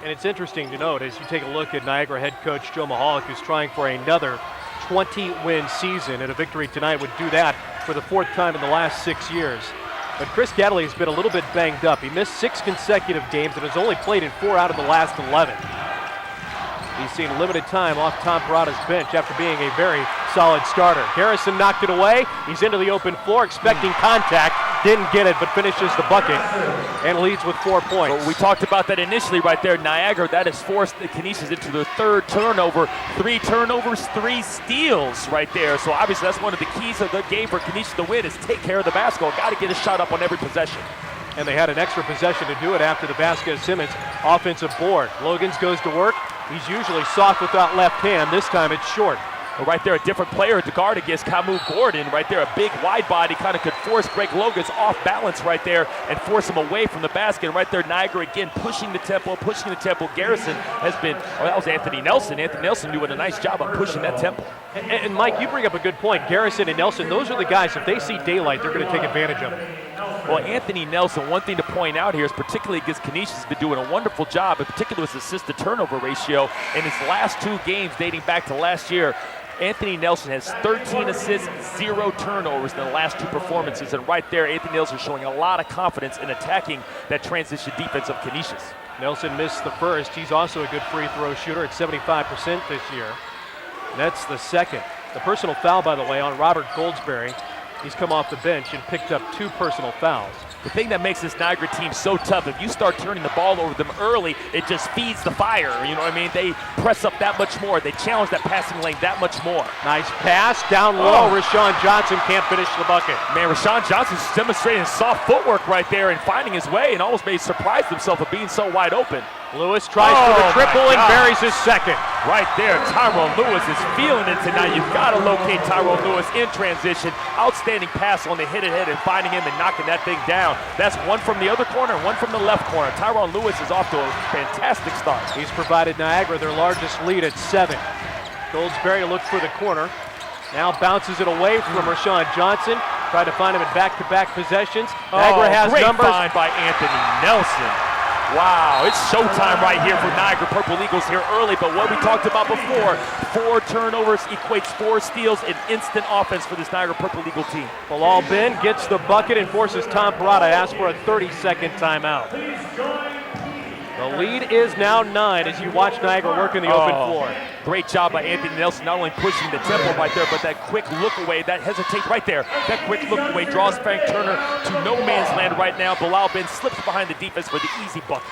And it's interesting to note as you take a look at Niagara head coach Joe Mahalik, who's trying for another 20-win season, and a victory tonight would do that for the 4th time in the last 6 years. But Chris Gatterly has been a little bit banged up. He missed 6 consecutive games and has only played in 4 out of the last 11. He's seen limited time off Tom Parada's bench after being a very solid starter. Garrison knocked it away. He's into the open floor, expecting contact. Didn't get it, but finishes the bucket and leads with 4 points. Well, we talked about that initially right there. Niagara, that has forced the Canisius into their 3rd turnover. 3 turnovers, 3 steals right there. So obviously that's one of the keys of the game for Canisius to win is take care of the basketball. Got to get a shot up on every possession. And they had an extra possession to do it after the Vasquez-Simmons offensive board. Logans goes to work. He's usually soft with that left hand. This time it's short. Well, right there, a different player to guard against Camus Gordon. Right there, a big wide body kind of could force Greg Logans off balance right there and force him away from the basket. And right there, Niagara again pushing the tempo. Garrison has been, that was Anthony Nelson. Anthony Nelson doing a nice job of pushing that tempo. And Mike, you bring up a good point. Garrison and Nelson, those are the guys, if they see daylight, they're going to take advantage of it. Well, Anthony Nelson, one thing to point out here is particularly against Canisius, has been doing a wonderful job, in particular with his assist-to-turnover ratio. In his last 2 games dating back to last year, Anthony Nelson has 13 assists, 0 turnovers in the last 2 performances. And right there, Anthony Nelson showing a lot of confidence in attacking that transition defense of Canisius. Nelson missed the first. He's also a good free throw shooter at 75% this year. That's the second. The personal foul, by the way, on Robert Goldsberry. He's come off the bench and picked up 2 personal fouls. The thing that makes this Niagara team so tough, if you start turning the ball over them early, it just feeds the fire. You know what I mean? They press up that much more. They challenge that passing lane that much more. Nice pass down low. Rashawn Johnson can't finish the bucket. Man, Rashawn Johnson's demonstrating soft footwork right there and finding his way, and almost made surprised himself of being so wide open. Lewis tries for the triple and buries his second. Right there, Tyrone Lewis is feeling it tonight. You've got to locate Tyrone Lewis in transition. Outstanding pass on the hit ahead and finding him and knocking that thing down. That's one from the other corner and one from the left corner. Tyrone Lewis is off to a fantastic start. He's provided Niagara their largest lead at 7. Goldsberry looked for the corner. Now bounces it away from Rashawn Johnson. Tried to find him in back-to-back possessions. Niagara has great numbers. Find by Anthony Nelson. Wow, it's showtime right here for Niagara Purple Eagles here early, but what we talked about before, 4 turnovers equates 4 steals and instant offense for this Niagara Purple Eagle team. Bilal Ben gets the bucket and forces Tom Parada to ask for a 30-second timeout. The lead is now 9 as you watch Niagara work in the open floor. Great job by Anthony Nelson, not only pushing the tempo right there, but that quick look away, that hesitate right there. That quick look away draws Frank Turner to no man's land right now. Bilal Ben slips behind the defense for the easy bucket.